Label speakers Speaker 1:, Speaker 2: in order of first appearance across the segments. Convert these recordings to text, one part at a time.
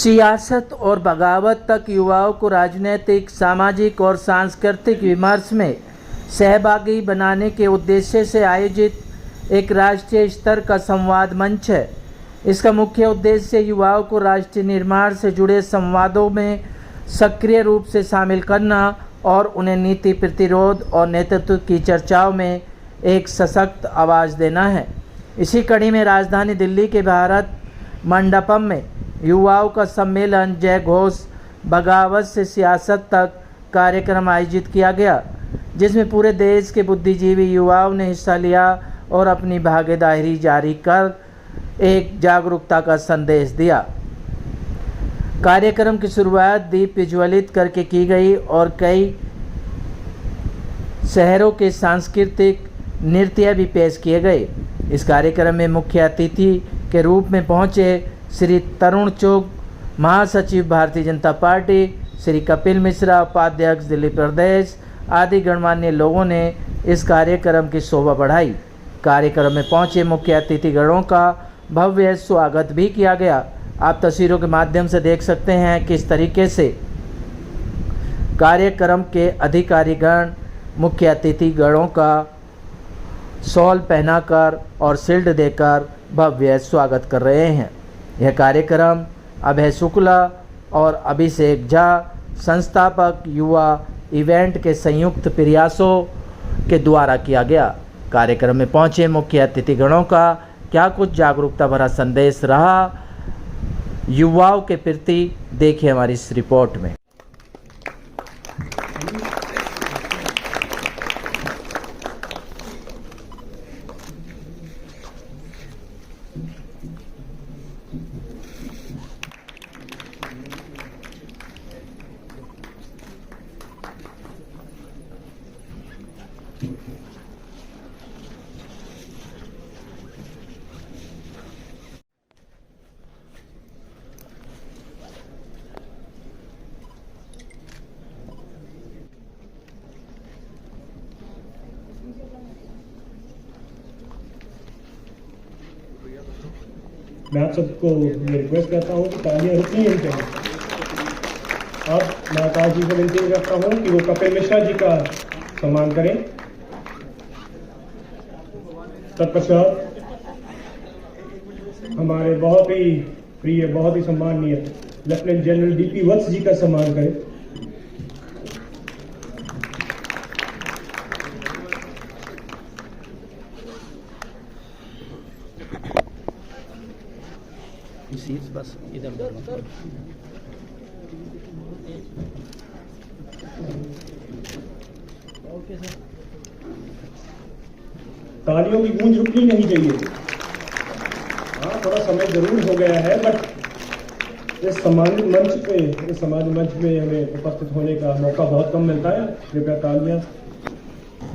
Speaker 1: सियासत और बगावत तक युवाओं को राजनीतिक, सामाजिक और सांस्कृतिक विमर्श में सहभागी बनाने के उद्देश्य से आयोजित एक राष्ट्रीय स्तर का संवाद मंच है। इसका मुख्य उद्देश्य युवाओं को राष्ट्रीय निर्माण से जुड़े संवादों में सक्रिय रूप से शामिल करना और उन्हें नीति, प्रतिरोध और नेतृत्व की चर्चाओं में एक सशक्त आवाज़ देना है। इसी कड़ी में राजधानी दिल्ली के भारत मंडपम में युवाओं का सम्मेलन जय घोष बगावत से सियासत तक कार्यक्रम आयोजित किया गया, जिसमें पूरे देश के बुद्धिजीवी युवाओं ने हिस्सा लिया और अपनी भागीदारी जारी कर एक जागरूकता का संदेश दिया। कार्यक्रम की शुरुआत दीप प्रज्वलित करके की गई और कई शहरों के सांस्कृतिक नृत्य भी पेश किए गए। इस कार्यक्रम में मुख्य अतिथि के रूप में पहुंचे श्री तरुण चुग, महासचिव भारतीय जनता पार्टी, श्री कपिल मिश्रा, उपाध्यक्ष दिल्ली प्रदेश आदि गणमान्य लोगों ने इस कार्यक्रम की शोभा बढ़ाई। कार्यक्रम में पहुंचे मुख्य अतिथिगणों का भव्य स्वागत भी किया गया। आप तस्वीरों के माध्यम से देख सकते हैं किस तरीके से कार्यक्रम के अधिकारीगण मुख्य अतिथिगणों का शॉल पहनाकर और शील्ड देकर भव्य स्वागत कर रहे हैं। यह कार्यक्रम अभय शुक्ला और अभिषेक झा, संस्थापक युवा इवेंट के संयुक्त प्रयासों के द्वारा किया गया। कार्यक्रम में पहुंचे मुख्य अतिथिगणों का क्या कुछ जागरूकता भरा संदेश रहा युवाओं के प्रति, देखिए हमारी इस रिपोर्ट में।
Speaker 2: मैं आप सबको रिक्वेस्ट करता हूँ कि तालियां रुकनी नहीं चाहिए। अब मैं आकाश जी से विनती करता हूँ कि वो कपिल मिश्रा जी का सम्मान करें। तत्पश्चात हमारे बहुत ही प्रिय, बहुत ही सम्माननीय लेफ्टिनेंट जनरल डीपी वत्स जी का सम्मान करें।
Speaker 1: बस इधर
Speaker 2: तालियों की गूंज रुकनी नहीं चाहिए। हाँ, थोड़ा समय जरूर हो गया है, बट इस सम्मानित मंच में हमें उपस्थित होने का मौका बहुत कम मिलता है। कृपया तालियां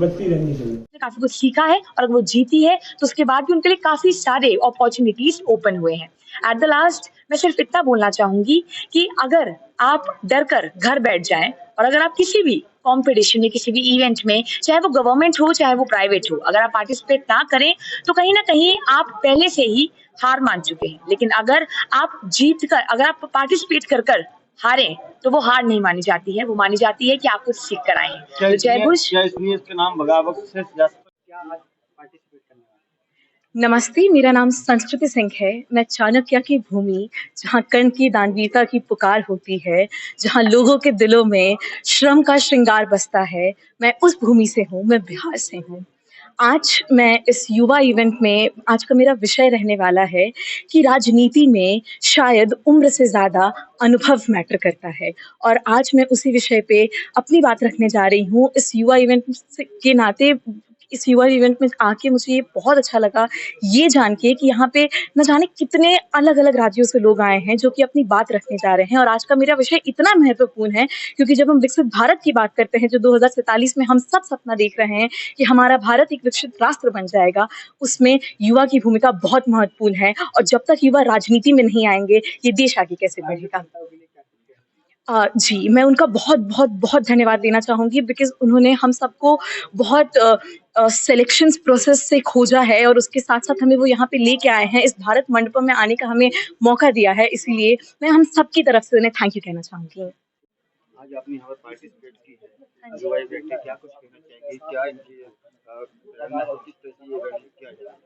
Speaker 2: बजती रहनी चाहिए।
Speaker 3: काफी कुछ सीखा है और अगर वो जीती है तो उसके बाद भी उनके लिए काफी सारे अपॉर्चुनिटीज ओपन हुए हैं। एट द लास्ट मैं सिर्फ इतना बोलना चाहूंगी कि अगर आप डर कर घर बैठ जाएं और अगर आप किसी भी कॉम्पिटिशन में, किसी भी इवेंट में, चाहे वो गवर्नमेंट हो चाहे वो प्राइवेट हो, अगर आप पार्टिसिपेट ना करें तो कहीं ना कहीं आप पहले से ही हार मान चुके हैं। लेकिन अगर आप अगर आप पार्टिसिपेट कर हारें तो वो हार नहीं मानी जाती है, वो मानी जाती है कि आप कुछ सीख कर आए हैं। तो जय घोष।
Speaker 4: इसके नाम बगावत से क्या आज पार्टिसिपेट करने वाले?
Speaker 3: नमस्ते, मेरा नाम संस्कृति सिंह है। मैं चाणक्य की भूमि, जहाँ कर्ण की दानवीरता की पुकार होती है, जहाँ लोगों के दिलों में श्रम का श्रृंगार बसता है, मैं उस भूमि से हूँ, मैं बिहार से हूँ। आज मैं इस युवा इवेंट में, आज का मेरा विषय रहने वाला है कि राजनीति में शायद उम्र से ज़्यादा अनुभव मैटर करता है, और आज मैं उसी विषय पे अपनी बात रखने जा रही हूँ। इस युवा इवेंट के नाते इस युवा इवेंट में आके मुझे ये बहुत अच्छा लगा ये जान के कि यहाँ पे न जाने कितने अलग अलग राज्यों से लोग आए हैं जो कि अपनी बात रखने जा रहे हैं। और आज का मेरा विषय इतना महत्वपूर्ण है क्योंकि जब हम विकसित भारत की बात करते हैं, जो 2047 में हम सब सपना देख रहे हैं कि हमारा भारत एक विकसित राष्ट्र बन जाएगा, उसमें युवा की भूमिका बहुत महत्वपूर्ण है। और जब तक युवा राजनीति में नहीं आएंगे, ये देश आगे कैसे बढ़ेगा। जी, मैं उनका बहुत बहुत बहुत धन्यवाद देना चाहूँगी बिकॉज़ उन्होंने हम सबको बहुत सिलेक्शन प्रोसेस से खोजा है और उसके साथ साथ हमें वो यहाँ पे लेके आए हैं, इस भारत मंडपम में आने का हमें मौका दिया है, इसलिए मैं हम सबकी तरफ से उन्हें थैंक यू कहना चाहूंगी।
Speaker 4: आज आपने यहाँ पर पार्टिसिपेट की है, युवा इवेंट है, क्या कुछ कहना चाहेंगे? क्या इनकी प्रेरणा है, किस तरह से ये इवेंट किया जा रहा है?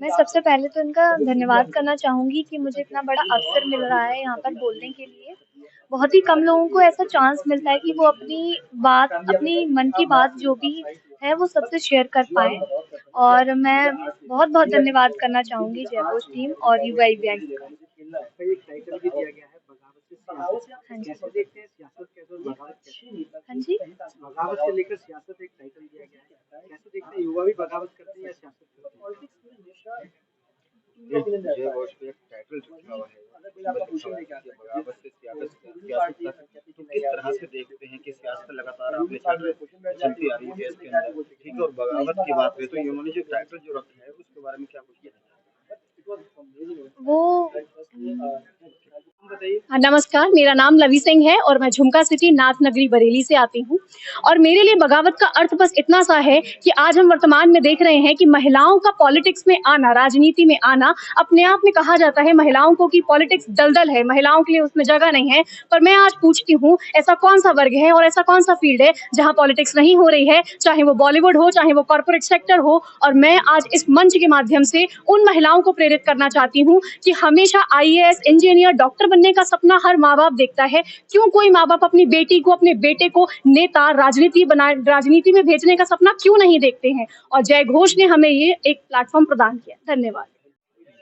Speaker 5: मैं सबसे पहले तो इनका धन्यवाद करना चाहूँगी कि मुझे इतना बड़ा अवसर मिल रहा है यहाँ पर बोलने के लिए। बहुत ही कम लोगों को ऐसा चांस मिलता है कि वो अपनी बात, अपनी मन की बात जो भी है वो सबसे शेयर कर पाएँ, और मैं बहुत-बहुत धन्यवाद करना चाहूँगी जयघोष टीम और युवा इवेंट का।
Speaker 4: एक टाइटल भी दिया गया है, बगावत से सियासत।
Speaker 5: हाँ जी।
Speaker 4: कैसे देखते हैं सियासत कैसे और बगावत कैसे?
Speaker 5: हाँ जी।
Speaker 4: बगावत से लेकर सियासत एक टाइटल दिया गया है, कैसे देखते हैं युवा भी बगावत करते हैं या सियासत करते हैं? जय घोष पे एक टाइटल रखा हुआ है, बगावत से सियासत तक, तो किस तरह से देखते हैं कि सियासत लगातार आपने चलती आ रही है देश के अंदर, ठीक है, और बगावत की बात करें तो इन्होंने जो टाइटल जो रखा है उसके बारे में क्या कुछ कहना चाहिए?
Speaker 5: वो
Speaker 4: बताइए।
Speaker 3: हाँ, नमस्कार, मेरा नाम लवी सिंह है और मैं झुमका सिटी नाथ नगरी बरेली से आती हूँ। और मेरे लिए बगावत का अर्थ बस इतना सा है कि आज हम वर्तमान में देख रहे हैं कि महिलाओं का पॉलिटिक्स में आना, राजनीति में आना, अपने आप में कहा जाता है महिलाओं को कि पॉलिटिक्स दलदल है, महिलाओं के लिए उसमें जगह नहीं है। पर मैं आज पूछती हूँ, ऐसा कौन सा वर्ग है और ऐसा कौन सा फील्ड है जहाँ पॉलिटिक्स नहीं हो रही है, चाहे वो बॉलीवुड हो, चाहे वो कॉर्पोरेट सेक्टर हो। और मैं आज इस मंच के माध्यम से उन महिलाओं को प्रेरित करना चाहती हूँ कि हमेशा IAS, इंजीनियर, डॉक्टर बनने का सपना हर माँ बाप देखता है। क्यों कोई माँ बाप अपनी बेटी को, अपने बेटे को नेता, राजनीति में भेजने का सपना क्यों नहीं देखते हैं? और जय घोष ने हमें ये एक प्लेटफॉर्म प्रदान किया। धन्यवाद।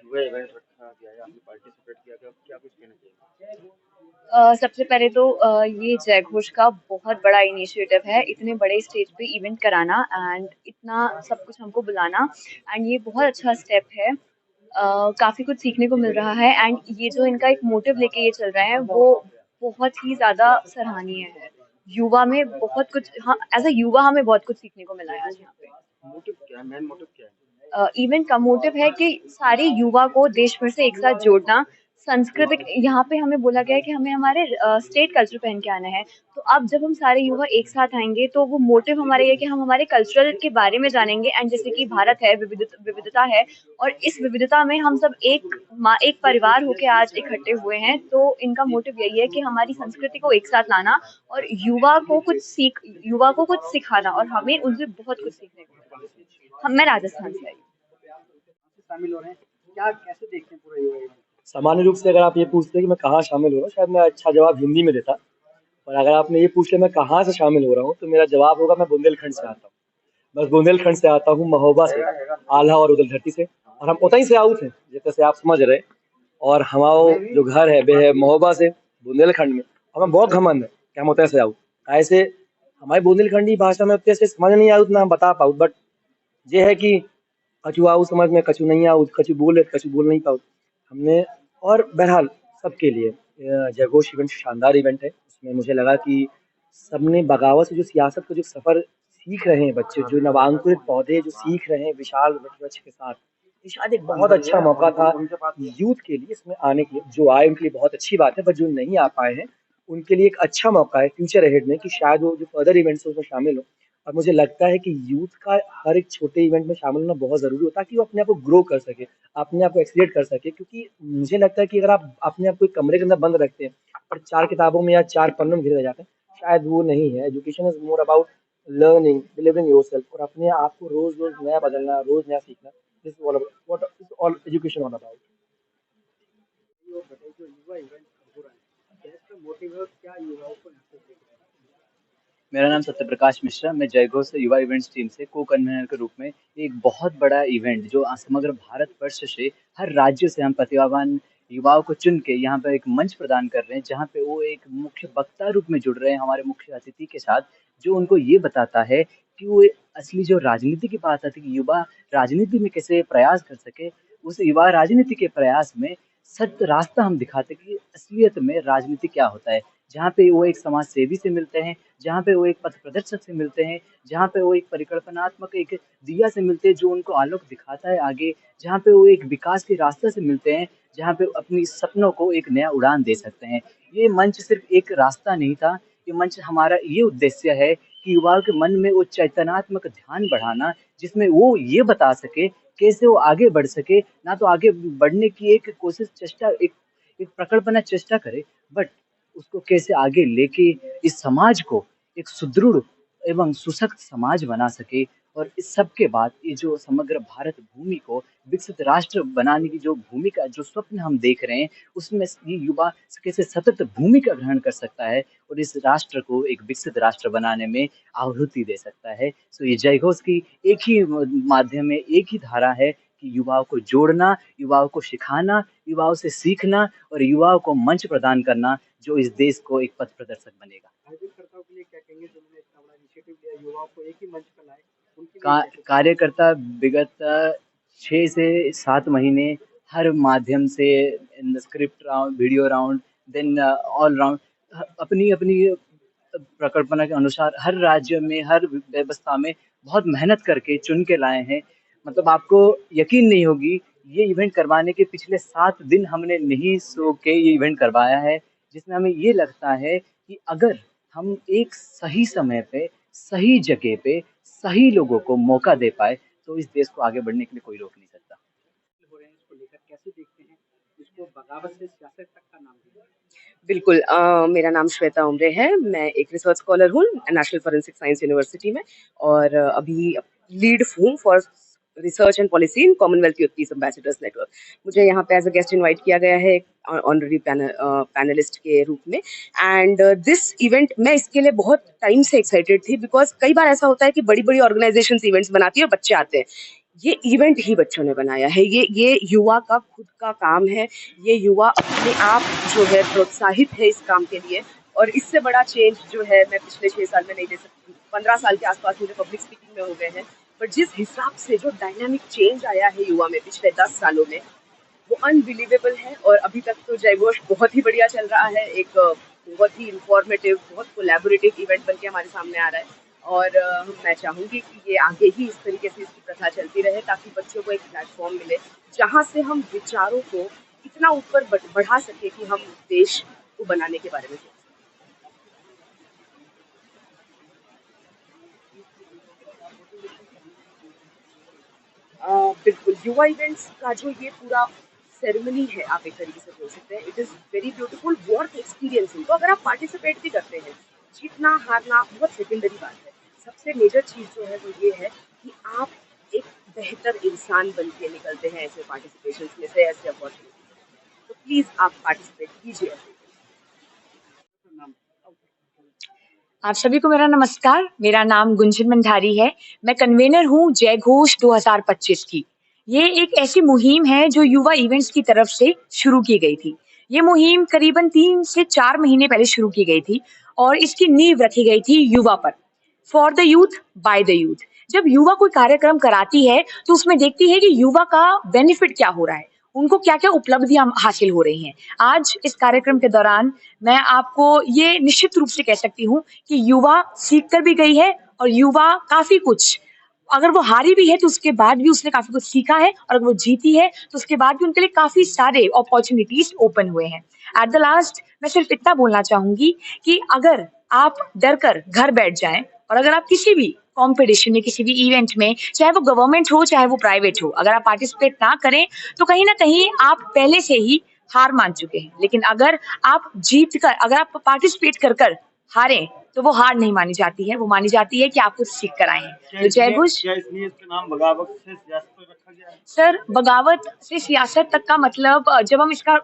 Speaker 4: युवा इवेंट रखा गया है, आपने पार्टिसिपेट किया, तो क्या कुछ कहना चाहिए?
Speaker 5: सबसे पहले तो ये जयघोष का बहुत बड़ा इनिशिएटिव है, इतने बड़े स्टेज पे इवेंट कराना एंड इतना सब कुछ हमको बुलाना, एंड ये बहुत अच्छा स्टेप है। काफ़ी कुछ सीखने को मिल रहा है, एंड ये जो इनका एक मोटिव लेके ये चल रहे हैं वो बहुत ही ज़्यादा सराहनीय है। युवा में बहुत कुछ, हाँ, एज अ युवा हमें बहुत कुछ सीखने को मिला है आज यहाँ पे।
Speaker 4: मोटिव क्या है, मेन मोटिव क्या है?
Speaker 5: इवेंट का मोटिव है कि सारे युवा को देश भर से एक साथ जोड़ना। सांस्कृतिक, यहाँ पे हमें बोला गया है कि हमें हमारे स्टेट कल्चर पहन के आना है। तो अब जब हम सारे युवा एक साथ आएंगे तो वो मोटिव हमारा ये है कि हम हमारे कल्चरल के बारे में जानेंगे, एंड जैसे कि भारत है, विविधता है, और इस विविधता में हम सब एक परिवार होके आज इकट्ठे हुए हैं। तो इनका मोटिव यही है कि हमारी संस्कृति को एक साथ लाना और युवा को कुछ सिखाना, और हमें उनसे बहुत कुछ सीखने को मिला। मैं राजस्थान से आई हूँ।
Speaker 4: शामिल हो रहे हैं, क्या कैसे देखते हैं पूरा युवा इवेंट?
Speaker 6: सामान्य रूप से अगर आप ये पूछते कि मैं कहाँ शामिल हो रहा हूँ, शायद मैं अच्छा जवाब हिंदी में देता। और अगर आपने ये पूछ लिया मैं कहाँ से शामिल हो रहा हूँ, तो मेरा जवाब होगा मैं बुंदेलखंड से आता हूँ। बस बुंदेलखंड से आता हूँ, महोबा से, आल्हा और उदल धरती से, और हम उतहीं से आउट हैं, जैसे आप समझ रहे। और हमारा जो घर है वे है महोबा से, बुंदेलखंड में। हमें बहुत घमंड है कि हम उतहीं से आउट। ऐसे हमारी बुंदेलखंडी भाषा में उतने से समझ नहीं आउट ना हम बता पाऊँ, बट ये है कि कछु आऊ समझ में, कछु नहीं आऊ, कछु बोल नहीं पाऊ हमने। और बहरहाल सबके लिए जयघोष इवेंट शानदार इवेंट है। उसमें मुझे लगा कि सबने बगावत से जो सियासत का जो सफ़र सीख रहे हैं बच्चे, जो नवांकुरित पौधे जो सीख रहे हैं विशाल वृक्ष के साथ, ये शायद एक बहुत अच्छा मौका था यूथ के लिए इसमें आने के लिए। जो आए उनके लिए बहुत अच्छी बात है, पर जो नहीं आ पाए हैं उनके लिए एक अच्छा मौका है फ्यूचर अहेड में कि शायद वो जो फर्दर इवेंट्स उसमें शामिल हो। और मुझे लगता है कि यूथ का हर एक छोटे इवेंट में शामिल होना बहुत ज़रूरी होता है कि वो अपने आप को ग्रो कर सके, अपने आप को एक्सीलेट कर सके। क्योंकि मुझे लगता है कि अगर आप अपने आप को एक कमरे के अंदर बंद रखते हैं और 4 किताबों में या 4 पन्नों में घिरे रह जाते हैं, शायद वो नहीं है। Education is more about learning, believing yourself, और अपने आप को रोज़-रोज़ नया बदलना, रोज़ नया सीखना। This is all about what is all education all about.
Speaker 4: ये बताइए, जो युवा इवेंट हो रहा है, कैसा मोटिव है और क्या युवाओं को यहाँ पे देख रहे हैं?
Speaker 7: मेरा नाम सत्यप्रकाश मिश्रा, मैं जयघोष से युवा इवेंट्स टीम से को कन्वीनर के रूप में एक बहुत बड़ा इवेंट जो समग्र भारतवर्ष से हर राज्य से हम प्रतिभावान युवाओं को चुन के यहाँ पर एक मंच प्रदान कर रहे हैं, जहाँ पे वो एक मुख्य वक्ता रूप में जुड़ रहे हैं हमारे मुख्य अतिथि के साथ, जो उनको ये बताता है कि वो असली जो राजनीति की बात आती है कि युवा राजनीति में कैसे प्रयास कर सके, उस युवा राजनीति के प्रयास में सत्य रास्ता हम दिखाते हैं कि असलियत में राजनीति क्या होता है। जहाँ पे वो एक समाज सेवी से मिलते हैं, जहाँ पे वो एक पथ प्रदर्शक से मिलते हैं, जहाँ पे वो एक परिकल्पनात्मक एक दिया से मिलते हैं जो उनको आलोक दिखाता है आगे, जहाँ पे वो एक विकास के रास्ते से मिलते हैं, जहाँ पे अपनी सपनों को एक नया उड़ान दे सकते हैं। ये मंच सिर्फ एक रास्ता नहीं था, ये मंच हमारा ये उद्देश्य है कि युवाओं के मन में वो चैतन्यात्मक ध्यान बढ़ाना, जिसमें वो ये बता सके कैसे वो आगे बढ़ सके, ना तो आगे बढ़ने की एक कोशिश चेष्टा एक एक प्रकटपना चेष्टा करे, बट उसको कैसे आगे लेके इस समाज को एक सुदृढ़ एवं सुशक्त समाज बना सके। और इस सब के बाद ये जो समग्र भारत भूमि को विकसित राष्ट्र बनाने की जो भूमिका, जो स्वप्न हम देख रहे हैं, उसमें ये युवा कैसे सतत भूमिका ग्रहण कर सकता है और इस राष्ट्र को एक विकसित राष्ट्र बनाने में आहुति दे सकता है। सो ये जय घोष की एक ही माध्यम है, एक ही धारा है कि युवाओं को जोड़ना, युवाओं को सिखाना, युवाओं से सीखना और युवाओं को मंच प्रदान करना, जो इस देश को एक पथ प्रदर्शक बनेगा।
Speaker 6: कार्यकर्ताओं के लिए क्या कहेंगे जिन्होंने इतना बड़ा इनिशिएटिव लिया, युवाओं को एक ही मंच पर लाए, उनके लिए
Speaker 7: कार्यकर्ता विगत 6 से 7 महीने हर माध्यम से इन script round, video round, then all round अपनी अपनी प्रकल्पना के अनुसार हर राज्य में, हर व्यवस्था में बहुत मेहनत करके चुन के लाए हैं। मतलब आपको यकीन नहीं होगी, ये इवेंट करवाने के पिछले 7 दिन हमने नहीं सो के ये इवेंट करवाया है, जिसमें हमें ये लगता है कि अगर हम एक सही समय पे, सही जगह पे, सही लोगों को मौका दे पाए, तो इस देश को आगे बढ़ने के लिए कोई रोक नहीं सकता।
Speaker 6: हो रहे हैं इसको लेकर कैसे देखते हैं, इसको बगावत से सियासत तक का नाम दिया।
Speaker 8: बिल्कुल मेरा नाम श्वेता उमरे है। मैं एक रिसर्च स्कॉलर हूँ नेशनल फॉरेंसिक साइंस यूनिवर्सिटी में और अभी लीड हूँ for research and policy in Commonwealth youth piece ambassadors network. मुझे यहाँ पे एज अ गेस्ट इनवाइट किया गया है एक ऑनररी पैनलिस्ट के रूप में। एंड दिस इवेंट, मैं इसके लिए बहुत टाइम से एक्साइटेड थी बिकॉज कई बार ऐसा होता है कि बड़ी बड़ी ऑर्गेनाइजेशंस इवेंट्स बनाती है और बच्चे आते हैं। ये इवेंट ही बच्चों ने बनाया है, ये युवा का खुद का काम है। ये युवा अपने आप जो है प्रोत्साहित है इस काम के लिए और इससे बड़ा चेंज जो है मैं पिछले 6 साल में नहीं दे सकती। 15 साल के आसपास मुझे पब्लिक स्पीकिंग में हो गए हैं, पर जिस हिसाब से जो डायनामिक चेंज आया है युवा में पिछले 10 सालों में, वो अनबिलीवेबल है। और अभी तक तो जय घोष बहुत ही बढ़िया चल रहा है, एक बहुत ही इंफॉर्मेटिव, बहुत कोलैबोरेटिव इवेंट बनके हमारे सामने आ रहा है। और मैं चाहूँगी कि ये आगे ही इस तरीके से इसकी प्रथा चलती रहे ताकि बच्चों को एक प्लेटफॉर्म मिले जहाँ से हम विचारों को इतना ऊपर बढ़ा सके कि हम देश को बनाने के बारे में सोचें। बिल्कुल, युवा इवेंट्स का जो ये पूरा सेरेमनी है, आप एक तरीके से बोल सकते हैं, it is very beautiful, worth experiencing. तो अगर आप पार्टिसिपेट भी करते हैं, जीतना हारना बहुत सेकेंडरी बात है। सबसे मेजर चीज़ जो है वो ये है कि आप एक बेहतर इंसान बन के निकलते हैं ऐसे पार्टिसिपेशन में से, ऐसे अपॉर्चुनिटी। तो प्लीज़ आप पार्टिसिपेट कीजिए।
Speaker 3: आप सभी को मेरा नमस्कार। मेरा नाम गुंजन मंडारी है। मैं कन्वेनर हूँ जय घोष 2025 की। ये एक ऐसी मुहिम है जो युवा इवेंट्स की तरफ से शुरू की गई थी। ये मुहिम करीबन 3 से 4 महीने पहले शुरू की गई थी और इसकी नींव रखी गई थी युवा पर। For the youth by the youth. जब युवा कोई कार्यक्रम कराती है तो उसमें देखती है कि युवा का बेनिफिट क्या हो रहा है, उनको क्या क्या उपलब्धियां हासिल हो रही हैं। आज इस कार्यक्रम के दौरान मैं आपको ये निश्चित रूप से कह सकती हूँ कि युवा सीख कर भी गई है और युवा काफी कुछ, अगर वो हारी भी है तो उसके बाद भी उसने काफी कुछ सीखा है और अगर वो जीती है तो उसके बाद भी उनके लिए काफी सारे अपॉर्चुनिटीज ओपन हुए हैं। एट द लास्ट मैं सिर्फ इतना बोलना चाहूंगी कि अगर आप डर कर घर बैठ जाएं और अगर आप किसी भी कॉम्पिटिशन में, किसी भी इवेंट में, चाहे वो गवर्नमेंट हो चाहे वो प्राइवेट हो, अगर आप पार्टिसिपेट ना करें तो कहीं ना कहीं आप पहले से ही हार मान चुके हैं। लेकिन अगर आप जीत कर, अगर आप पार्टिसिपेट कर कर हारें तो वो हार नहीं मानी जाती है, वो मानी जाती है कि आप कुछ सीख कर आए हैं। तो जय घोष।
Speaker 6: क्या इसलिए इसका नाम बगावत से सियासत तक रखा गया है?
Speaker 3: सर, बगावत से सियासत तक का मतलब, जब हम इसका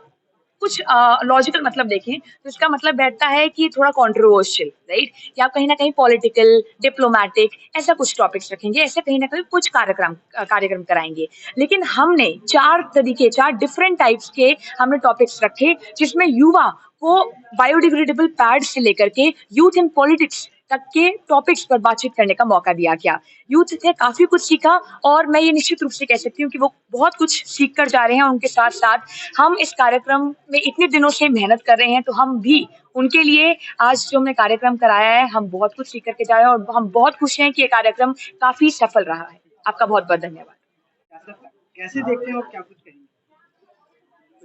Speaker 3: कुछ लॉजिकल मतलब देखें तो इसका मतलब बैठता है कि थोड़ा कंट्रोवर्शियल, राइट? या आप कहीं ना कहीं पॉलिटिकल, डिप्लोमेटिक, ऐसा कुछ टॉपिक्स रखेंगे, ऐसे कहीं ना कहीं कुछ कार्यक्रम कराएंगे। लेकिन हमने 4 डिफरेंट टाइप्स के हमने टॉपिक्स रखे जिसमें युवा को बायोडिग्रेडेबल पैड से लेकर के यूथ इन पॉलिटिक्स तक के टॉपिक्स पर बातचीत करने का मौका दिया गया। यूथ से काफी कुछ सीखा और मैं ये निश्चित रूप से कह सकती हूँ कि वो बहुत कुछ सीख कर जा रहे हैं। उनके साथ साथ हम इस कार्यक्रम में इतने दिनों से मेहनत कर रहे हैं तो हम भी उनके लिए आज जो हमने कार्यक्रम कराया है, हम बहुत कुछ सीख करके जा रहे हैं और हम बहुत खुश हैं कि ये कार्यक्रम काफी सफल रहा है। आपका बहुत बहुत धन्यवाद।
Speaker 6: कैसे देखते हैं और क्या कुछ कहेंगे?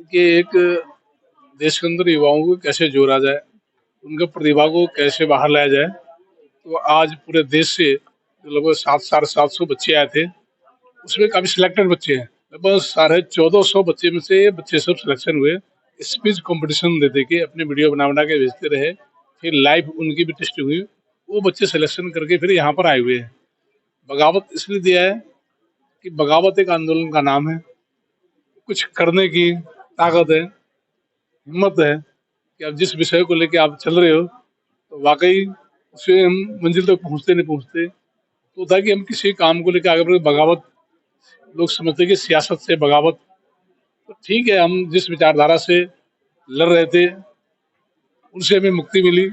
Speaker 9: कि एक देश के अंदर युवाओं को कैसे जोड़ा जाए, उनके प्रतिभा को कैसे बाहर लाया जाए, तो आज पूरे देश से लगभग 700-750 बच्चे आए थे। उसमें काफी सिलेक्टेड बच्चे हैं, लगभग 1450 बच्चे में से बच्चे सब सिलेक्शन हुए। स्पीच कंपटीशन दे के अपने वीडियो बना के भेजते रहे, फिर लाइव उनकी भी टेस्टिंग हुई, वो बच्चे सिलेक्शन करके फिर यहाँ पर आए हुए हैं। बगावत इसलिए दिया है कि बगावत एक आंदोलन का नाम है, कुछ करने की ताकत है, हिम्मत है कि आप जिस विषय को लेके आप चल रहे हो तो वाकई उससे हम मंजिल तक पहुँचते तो होता है कि हम किसी काम को लेकर आगे बढ़े। बगावत लोग समझते हैं कि सियासत से बगावत, तो ठीक है, हम जिस विचारधारा से लड़ रहे थे उनसे हमें मुक्ति मिली,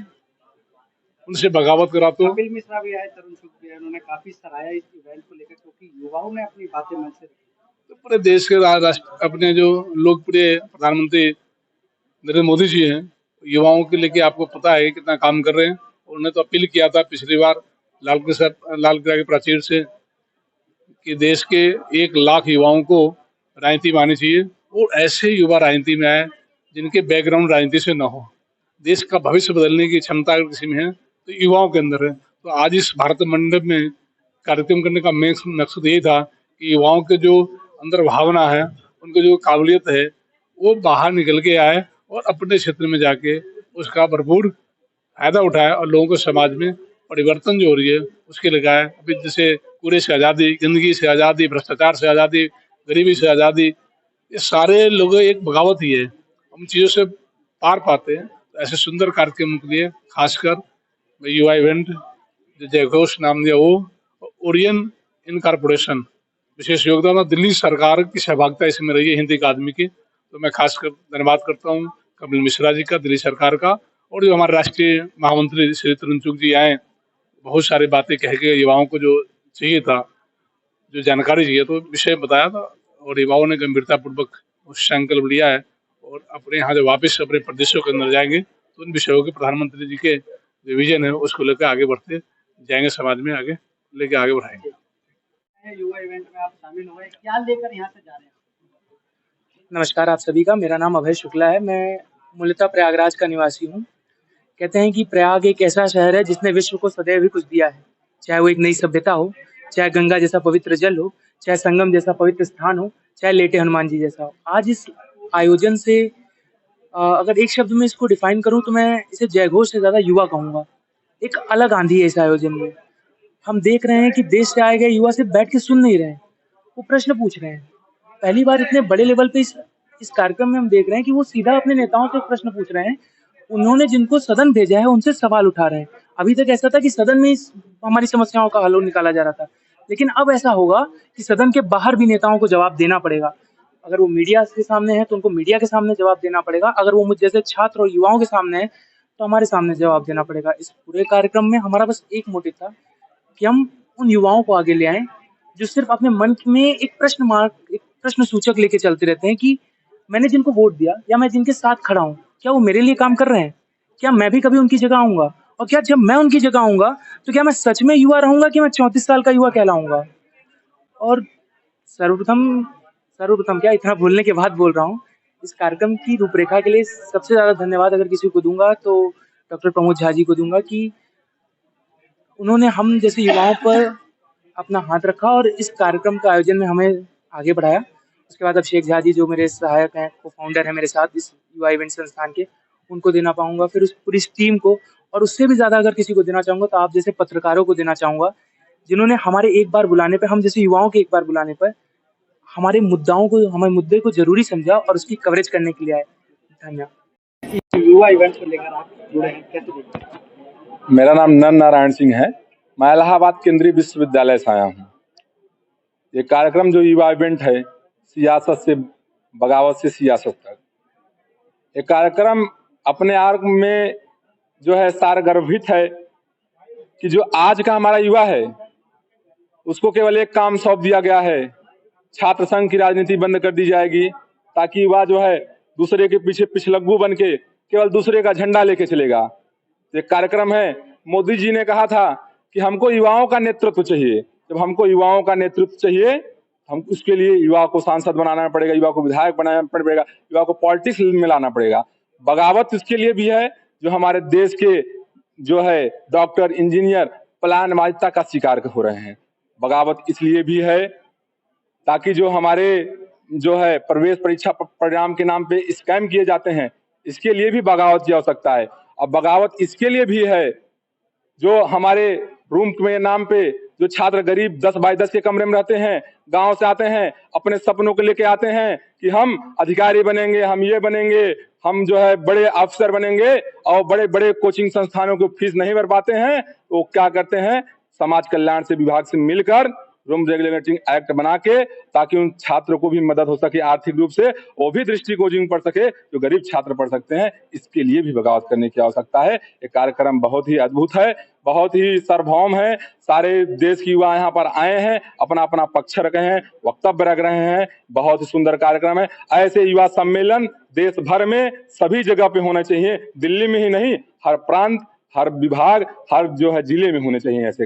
Speaker 9: उनसे बगावत करा तो
Speaker 10: कपिल मिश्रा भी आए, तरुण चुग भी आए, उन्होंने काफी सराहा इस इवेंट को लेकर क्योंकि युवाओं ने अपनी बातें मंच से रखी।
Speaker 9: तो पूरे देश के राष्ट्र अपने जो लोकप्रिय प्रधानमंत्री नरेंद्र मोदी जी हैं, युवाओं के लेके आपको पता है कितना काम कर रहे हैं। उन्होंने तो अपील किया था पिछली बार लाल किला के प्राचीर से कि देश के 1 लाख युवाओं को राजनीति में आनी चाहिए और ऐसे युवा राजनीति में आए जिनके बैकग्राउंड राजनीति से न हो। देश का भविष्य बदलने की क्षमता अगर किसी में है तो युवाओं के अंदर है। तो आज इस भारत मंडप में कार्यक्रम करने का मकसद यही था कि युवाओं के जो अंदर भावना है, उनकी जो काबिलियत है, वो बाहर निकल के आए और अपने क्षेत्र में जाके उसका भरपूर फायदा उठाए और लोगों को समाज में परिवर्तन जो हो रही है उसके लगाए। अभी जैसे कूड़े से आज़ादी, गंदगी से आज़ादी, भ्रष्टाचार से आज़ादी, गरीबी से आज़ादी, ये सारे लोग एक बगावत ही है। हम चीज़ों से पार पाते हैं। तो ऐसे सुंदर कार्यक्रम के लिए खासकर युवा इवेंट जो जयघोष नाम दिया वो, ओरियन इनकॉर्पोरेशन विशेष योगदान और दिल्ली सरकार की सहभागिता इसमें रही है हिंदी अकादमी की। तो मैं खासकर धन्यवाद करता हूँ कपिल मिश्रा जी का, दिल्ली सरकार का, और जो हमारे राष्ट्रीय महामंत्री श्री तरुण चुग जी आए, बहुत सारी बातें कह के युवाओं को जो चाहिए था, जो जानकारी चाहिए तो विषय बताया था और युवाओं ने गंभीरता पूर्वक उस संकल्प लिया है और अपने यहाँ जो वापस अपने प्रदेशों के अंदर जाएंगे तो उन विषयों के प्रधानमंत्री जी के जो विजन है उसको लेकर आगे बढ़ते जाएंगे, समाज में आगे लेके आगे बढ़ाएंगे।
Speaker 10: युवा इवेंट में आप शामिल हुए, क्या लेकर यहाँ से जा रहे हैं?
Speaker 11: नमस्कार आप सभी का, मेरा नाम अभय शुक्ला है। मैं मूलतः प्रयागराज का निवासी हूँ। कहते हैं कि प्रयाग एक ऐसा शहर है जिसने विश्व को सदैव ही कुछ दिया है, चाहे वो एक नई सभ्यता हो, चाहे गंगा जैसा पवित्र जल हो, चाहे संगम जैसा पवित्र स्थान हो, चाहे लेटे हनुमान जी जैसा हो। आज इस आयोजन से अगर एक शब्द में इसको डिफाइन करूं तो मैं इसे जयघोष से ज़्यादा युवा कहूँगा। एक अलग आंधी है इस आयोजन में। हम देख रहे हैं कि देश से आए गए युवा सिर्फ बैठ के सुन नहीं रहे हैं, वो प्रश्न पूछ रहे हैं। पहली बार इतने बड़े लेवल पे इस कार्यक्रम में हम देख रहे हैं कि वो सीधा अपने नेताओं से प्रश्न पूछ रहे हैं। उन्होंने जिनको सदन भेजा है उनसे सवाल उठा रहे हैं। अभी तक ऐसा था कि सदन में हमारी समस्याओं का हल निकाला जा रहा था, लेकिन अब ऐसा होगा कि सदन के बाहर भी नेताओं को जवाब देना पड़ेगा। अगर वो मीडिया के सामने है तो उनको मीडिया के सामने जवाब देना पड़ेगा, अगर वो मुझ जैसे छात्र और युवाओं के सामने है तो हमारे सामने जवाब देना पड़ेगा। इस पूरे कार्यक्रम में हमारा बस एक मोटिव था कि हम उन युवाओं को आगे ले आएं जो सिर्फ अपने मन में एक प्रश्न सूचक लेके चलते रहते हैं कि मैंने जिनको वोट दिया या मैं जिनके साथ खड़ा हूँ, क्या वो मेरे लिए काम कर रहे हैं? क्या मैं भी कभी उनकी जगह आऊंगा? और क्या जब मैं उनकी जगह आऊंगा तो क्या मैं सच में युवा रहूंगा कि मैं 34 साल का युवा कहलाऊंगा? और सर्वप्रथम क्या इतना बोलने के बाद बोल रहा हूँ, इस कार्यक्रम की रूपरेखा के लिए सबसे ज्यादा धन्यवाद अगर किसी को दूंगा तो डॉक्टर प्रमोद झा जी को दूंगा कि उन्होंने हम जैसे युवाओं पर अपना हाथ रखा और इस कार्यक्रम का आयोजन में हमें आगे बढ़ाया। उसके बाद अब शेख झा जी जो मेरे सहायक हैं, को फाउंडर है मेरे साथ इस युवा इवेंट संस्थान के, उनको देना पाऊंगा। फिर उस पूरी टीम को, और उससे भी ज्यादा अगर किसी को देना चाहूंगा तो आप जैसे पत्रकारों को देना चाहूंगा जिन्होंने हमारे एक बार बुलाने पर, हम जैसे युवाओं के एक बार बुलाने पर हमारे मुद्दे को जरूरी समझा और उसकी कवरेज करने के लिए आए। धन्यवाद।
Speaker 10: युवा इवेंट को लेकर आप जुड़े हैं, कैसे देखते हैं?
Speaker 12: मेरा नाम नर नारायण सिंह है। मैं इलाहाबाद केंद्रीय विश्वविद्यालय से आया हूँ। ये कार्यक्रम जो युवा इवेंट है, सियासत से बगावत से सियासत तक, ये कार्यक्रम अपने आप में जो है सारगर्भित है कि जो आज का हमारा युवा है उसको केवल एक काम सौंप दिया गया है, छात्र संघ की राजनीति बंद कर दी जाएगी ताकि युवा जो है दूसरे के पीछे पिछलग्गू बन के केवल दूसरे का झंडा लेके चलेगा। ये कार्यक्रम है, मोदी जी ने कहा था कि हमको युवाओं का नेतृत्व चाहिए। जब हमको युवाओं का नेतृत्व चाहिए, हम उसके लिए युवा को सांसद बनाना पड़ेगा, युवा को विधायक बनाना पड़ेगा, युवा को पॉलिटिक्स में लाना पड़ेगा। बगावत इसके लिए भी है जो हमारे देश के जो है डॉक्टर, इंजीनियर पलायनवादिता का शिकार हो रहे हैं। बगावत इसलिए भी है ताकि जो हमारे जो है प्रवेश परीक्षा परिणाम के नाम पे स्कैम किए जाते हैं, इसके लिए भी बगावत की आवश्यकता है। अब बगावत इसके लिए भी है जो हमारे रूम के नाम पे जो छात्र गरीब 10 बाय 10 के कमरे में रहते हैं, गांव से आते हैं, अपने सपनों को लेके आते हैं कि हम अधिकारी बनेंगे, हम ये बनेंगे, हम जो है बड़े अफसर बनेंगे, और बड़े बड़े कोचिंग संस्थानों को फीस नहीं भर पाते हैं, वो क्या करते हैं, समाज कल्याण से विभाग से मिलकर रूम रेगुलेटिंग एक्ट बना के, ताकि उन छात्रों को भी मदद हो सके आर्थिक रूप से, वो भी दृष्टि कोचिंग पढ़ सके जो गरीब छात्र पढ़ सकते हैं। इसके लिए भी बगावत करने की आवश्यकता है। ये कार्यक्रम बहुत ही अद्भुत है, बहुत ही सार्वभौम है। सारे देश के युवा यहाँ पर आए हैं, अपना अपना पक्ष रख रहे हैं, वक्तव्य रख रहे हैं। बहुत ही सुंदर कार्यक्रम है। ऐसे युवा सम्मेलन देश भर में सभी जगह पे होना चाहिए, दिल्ली में ही नहीं, हर प्रांत, हर विभाग, हर जो है जिले में होने चाहिए ऐसे।